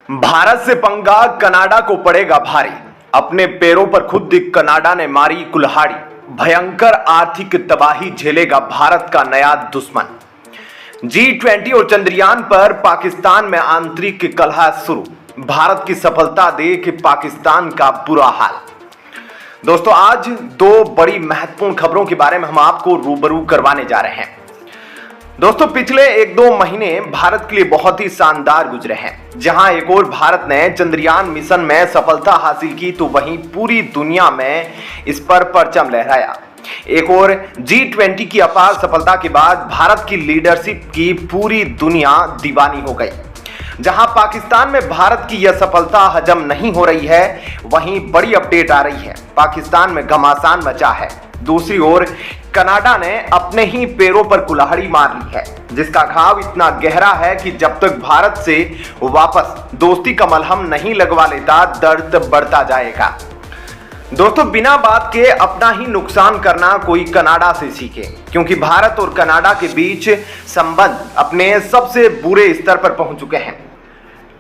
भारत से पंगा कनाडा को पड़ेगा भारी। अपने पैरों पर खुद कनाडा ने मारी कुल्हाड़ी। भयंकर आर्थिक तबाही झेलेगा भारत का नया दुश्मन। G20 और चंद्रयान पर पाकिस्तान में आंतरिक कलह शुरू। भारत की सफलता देख पाकिस्तान का बुरा हाल। दोस्तों, आज दो बड़ी महत्वपूर्ण खबरों के बारे में हम आपको रूबरू करवाने जा रहे हैं। दोस्तों, पिछले 1-2 महीने भारत के लिए बहुत ही शानदार गुजरे हैं। जहां एक और भारत ने चंद्रयान मिशन में सफलता हासिल की, तो वहीं पूरी दुनिया में इस पर परचम लहराया। एक और G20 की अपार सफलता के बाद भारत की लीडरशिप की पूरी दुनिया दीवानी हो गई। जहां पाकिस्तान में भारत की यह सफलता हजम नहीं हो रही है, वहीं बड़ी अपडेट आ रही है। पाकिस्तान में घमासान मचा है। दूसरी ओर कनाडा ने अपने ही पैरों पर कुल्हाड़ी मार ली है, जिसका घाव इतना गहरा है कि जब तक भारत से वापस दोस्ती का मलहम नहीं लगवा लेता, दर्द बढ़ता जाएगा। दोस्तों, बिना बात के अपना ही नुकसान करना कोई कनाडा से सीखे, क्योंकि भारत और कनाडा के बीच संबंध अपने सबसे बुरे स्तर पर पहुंच चुके हैं।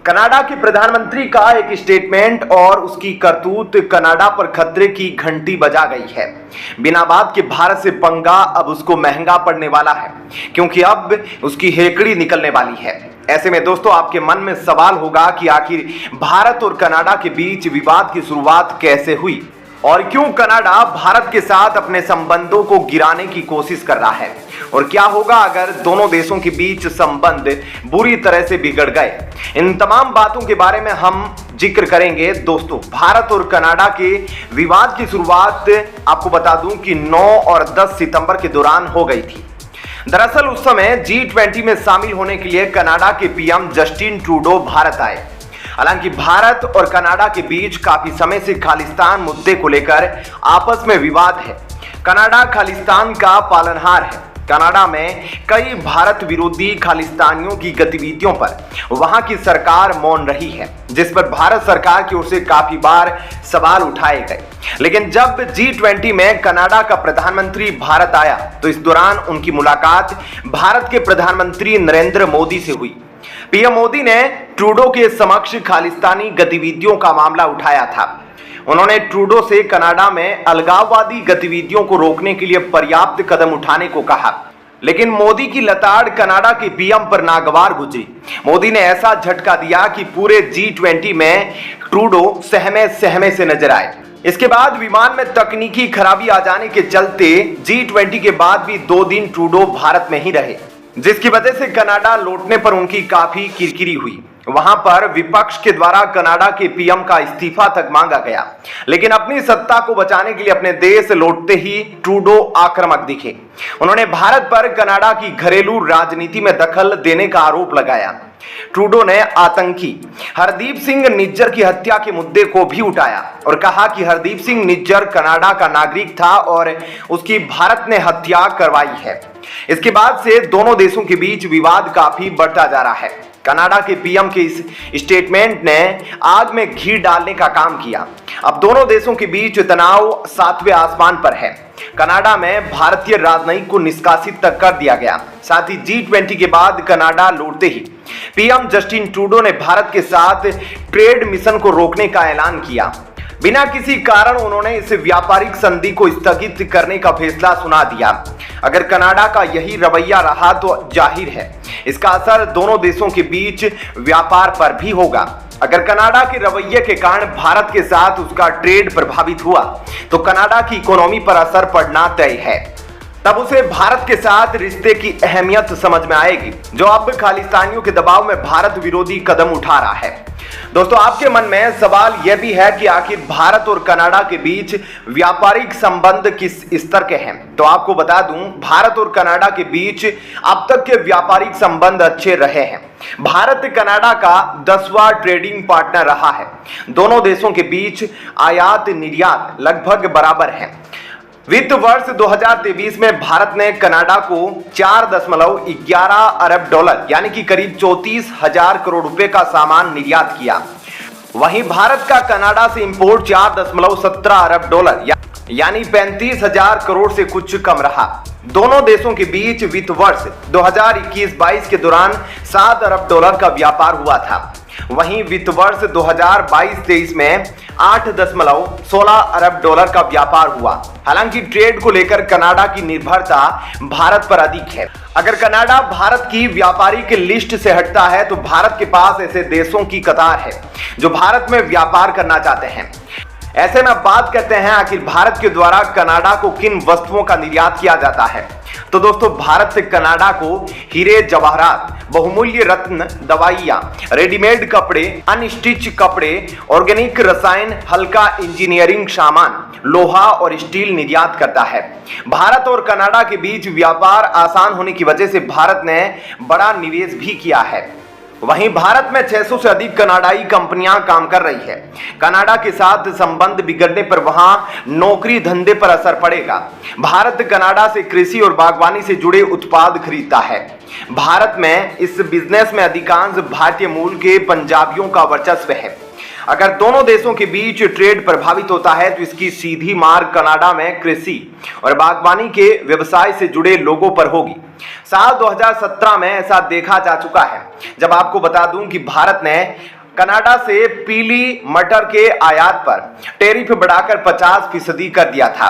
कनाडा के प्रधानमंत्री का एक स्टेटमेंट और उसकी करतूत कनाडा पर खतरे की घंटी बजा गई है। बिना बात के भारत से पंगा अब उसको महंगा पड़ने वाला है, क्योंकि अब उसकी हेकड़ी निकलने वाली है। ऐसे में दोस्तों, आपके मन में सवाल होगा कि आखिर भारत और कनाडा के बीच विवाद की शुरुआत कैसे हुई और क्यों कनाडा भारत के साथ अपने संबंधों को गिराने की कोशिश कर रहा है, और क्या होगा अगर दोनों देशों के बीच संबंध बुरी तरह से बिगड़ गए। इन तमाम बातों के बारे में हम जिक्र करेंगे। दोस्तों, भारत और कनाडा के विवाद की शुरुआत आपको बता दूं कि 9 और 10 सितंबर के दौरान हो गई थी। दरअसल उस समय G20 में शामिल होने के लिए कनाडा के पीएम जस्टिन ट्रूडो भारत आए। हालांकि भारत और कनाडा के बीच काफी समय से खालिस्तान मुद्दे को लेकर आपस में विवाद है। कनाडा खालिस्तान का पालनहार है। कनाडा में कई भारत विरोधी खालिस्तानियों की गतिविधियों पर वहां की सरकार मौन रही है, जिस पर भारत सरकार की ओर से काफी बार सवाल उठाए गए। लेकिन जब G20 में कनाडा का प्रधानमंत्री भारत आया, तो इस दौरान उनकी मुलाकात भारत के प्रधानमंत्री नरेंद्र मोदी से हुई। पीएम मोदी ने ट्रूडो के समक्ष खालिस्तानी गतिविधियों का मामला उठाया था। उन्होंने ट्रूडो से कनाडा में अलगाववादी गतिविधियों को रोकने के लिए पर्याप्त कदम उठाने को कहा, लेकिन मोदी की लताड़ कनाडा के पीएम पर नागवार गुजरी। मोदी ने ऐसा झटका दिया कि पूरे G20 में ट्रूडो सहमे सहमे से नजर आए। इसके बाद विमान में तकनीकी खराबी आ जाने के चलते G20 के बाद भी 2 दिन ट्रूडो भारत में ही रहे, जिसकी वजह से कनाडा लौटने पर उनकी काफी किरकिरी हुई। वहां पर विपक्ष के द्वारा कनाडा के पीएम का इस्तीफा तक मांगा गया, लेकिन अपनी सत्ता को बचाने के लिए अपने देश लौटते ही ट्रूडो आक्रामक दिखे। उन्होंने भारत पर कनाडा की घरेलू राजनीति में दखल देने का आरोप लगाया। ट्रूडो ने आतंकी हरदीप सिंह निज्जर की हत्या के मुद्दे को भी उठाया और कहा कि हरदीप सिंह निज्जर कनाडा का नागरिक था और उसकी भारत ने हत्या करवाई है। इसके बाद से दोनों देशों के बीच विवाद काफी बढ़ता जा रहा है। कनाडा के पीएम के इस स्टेटमेंट ने आग में घी डालने का काम किया। अब दोनों देशों के बीच तनाव 7वें आसमान पर है। कनाडा में भारतीय राजनयिक को निष्कासित तक कर दिया गया। साथ ही G20 के बाद कनाडा लौटते ही पीएम जस्टिन ट्रूडो ने भारत के साथ ट्रेड मिशन को रोकने का ऐलान किया। बिना किसी कारण उन्होंने इस व्यापारिक संधि को स्थगित करने का फैसला सुना दिया। अगर कनाडा का यही रवैया रहा, तो जाहिर है इसका असर दोनों देशों के बीच व्यापार पर भी होगा। अगर कनाडा के रवैये के कारण भारत के साथ उसका ट्रेड प्रभावित हुआ, तो कनाडा की इकोनॉमी पर असर पड़ना तय है। तब उसे भारत के साथ रिश्ते की अहमियत समझ में आएगी, जो अब खालिस्तानियों के दबाव में भारत विरोधी कदम उठा रहा है। दोस्तों, आपके मन में सवाल यह भी है कि आखिर भारत और कनाडा के बीच व्यापारिक संबंध किस स्तर के हैं। तो आपको बता दूं, भारत और कनाडा के बीच अब तक के व्यापारिक संबंध अच्छे रहे हैं। भारत कनाडा का 10वां ट्रेडिंग पार्टनर रहा है। दोनों देशों के बीच आयात निर्यात लगभग बराबर है। वित्त वर्ष 2023 में भारत ने कनाडा को 4.11 अरब डॉलर यानी कि करीब 34,000 करोड़ रुपए का सामान निर्यात किया। वहीं भारत का कनाडा से इंपोर्ट 4.17 अरब डॉलर यानी 35,000 करोड़ से कुछ कम रहा। दोनों देशों के बीच वित्त वर्ष 2021-22 के दौरान 7 अरब डॉलर का व्यापार हुआ था। वहीं वित्त वर्ष 2022-23 में 8.16 अरब डॉलर का व्यापार हुआ। हालांकि ट्रेड को लेकर कनाडा की निर्भरता भारत पर अधिक है। अगर कनाडा भारत की व्यापारिक लिस्ट से हटता है तो भारत के पास ऐसे देशों की कतार है जो भारत में व्यापार करना चाहते हैं। ऐसे में अब बात करते हैं आखिर भारत के द्वारा कनाडा को किन वस्तुओं का निर्यात किया जाता है। तो दोस्तों, भारत से कनाडा को हीरे जवाहरात, बहुमूल्य रत्न, दवाइयां, रेडीमेड कपड़े, अनस्टिच कपड़े, ऑर्गेनिक रसायन, हल्का इंजीनियरिंग सामान, लोहा और स्टील निर्यात करता है। भारत और कनाडा के बीच व्यापार आसान होने की वजह से भारत ने बड़ा निवेश भी किया है। वहीं भारत में 600 से अधिक कनाडाई कंपनियां काम कर रही है। कनाडा के साथ संबंध बिगड़ने पर वहां नौकरी धंधे पर असर पड़ेगा। भारत कनाडा से कृषि और बागवानी से जुड़े उत्पाद खरीदता है। भारत में इस बिजनेस में अधिकांश भारतीय मूल के पंजाबियों का वर्चस्व है। अगर दोनों देशों के बीच ट्रेड प्रभावित होता है तो इसकी सीधी मार कनाडा में कृषि और बागवानी के व्यवसाय से जुड़े लोगों पर होगी। साल 2017 में ऐसा देखा जा चुका है, जब आपको बता दूं कि भारत ने कनाडा से पीली मटर के आयात पर टैरिफ बढ़ाकर 50% कर दिया था।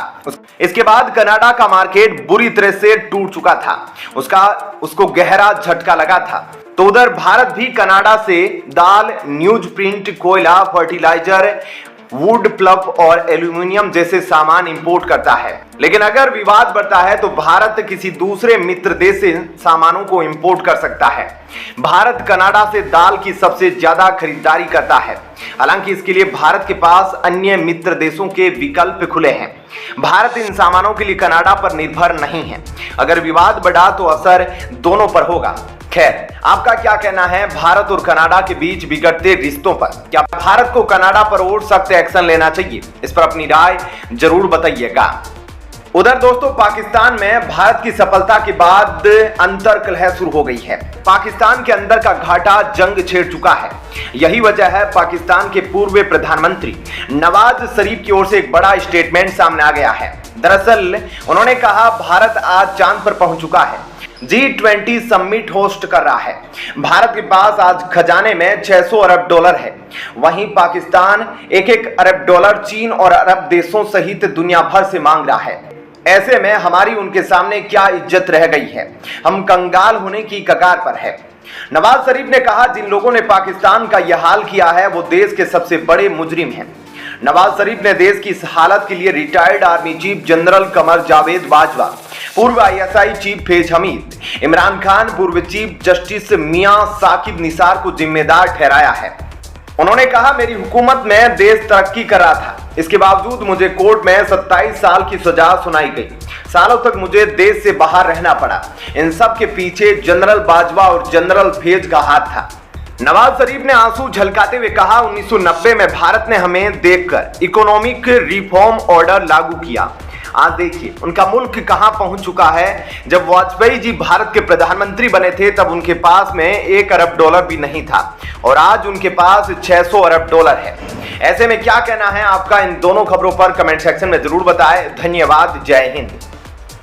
इसके बाद कनाडा का मार्केट बुरी तरह से टूट चुका था, उसको गहरा झटका लगा था। तो उधर भारत भी कनाडा से दाल, न्यूज प्रिंट, कोयला, फर्टिलाइजर, वुड प्लप और एल्यूमिनियम जैसे सामान इंपोर्ट करता है। लेकिन अगर विवाद बढ़ता है तो भारत किसी दूसरे मित्र देश से सामानों को इंपोर्ट कर सकता है। भारत कनाडा से दाल की सबसे ज्यादा खरीदारी करता है। हालांकि इसके लिए भारत के पास अन्य मित्र देशों के विकल्प खुले हैं। भारत इन सामानों के लिए कनाडा पर निर्भर नहीं है। अगर विवाद बढ़ा तो असर दोनों पर होगा। खैर, आपका क्या कहना है भारत और कनाडा के बीच बिगड़ते रिश्तों पर? क्या भारत को कनाडा पर और सख्त एक्शन लेना चाहिए? इस पर अपनी राय जरूर बताइएगा। उधर दोस्तों, पाकिस्तान में भारत की सफलता के बाद अंतर कलह शुरू हो गई है। पाकिस्तान के अंदर का घाटा जंग छेड़ चुका है। यही वजह है पाकिस्तान के पूर्व प्रधानमंत्री नवाज शरीफ की ओर से एक बड़ा स्टेटमेंट सामने आ गया है। दरअसल उन्होंने कहा, भारत आज चांद पर पहुंच चुका है, G20 समिट होस्ट कर रहा है। भारत के पास आज खजाने में 600 अरब डॉलर है। वहीं पाकिस्तान 1-1 अरब डॉलर चीन और अरब देशों सहित दुनिया भर से मांग रहा है। ऐसे में हमारी उनके सामने क्या इज्जत रह गई है? हम कंगाल होने की कगार पर है। नवाज शरीफ ने कहा, जिन लोगों ने पाकिस्तान का यह हाल किया है वो देश के सबसे बड़े मुजरिम हैं। नवाज शरीफ ने देश की इस हालत के लिए retired army chief general Qamar Javed Bajwa, पूर्व ISI चीफ फैज हमीद, इमरान खान, पूर्व चीफ जस्टिस मियां साकिब निसार को जिम्मेदार ठहराया है। उन्होंने कहा, मेरी हुकूमत में देश तरक्की कर रहा था, इसके बावजूद मुझे कोर्ट में 27 साल की सजा सुनाई गई। सालों तक मुझे देश से बाहर रहना पड़ा। इन सब के पीछे जनरल बाजवा और जनरल फैज का हाथ था। नवाज शरीफ ने आंसू झलकाते हुए कहा, 1990 में भारत ने हमें देखकर इकोनॉमिक रिफॉर्म ऑर्डर लागू किया। आज देखिए उनका मुल्क कहां पहुंच चुका है। जब वाजपेयी जी भारत के प्रधानमंत्री बने थे तब उनके पास में 1 अरब डॉलर भी नहीं था और आज उनके पास 600 अरब डॉलर है। ऐसे में क्या कहना है आपका इन दोनों खबरों पर? कमेंट सेक्शन में जरूर बताएं। धन्यवाद। जय हिंद।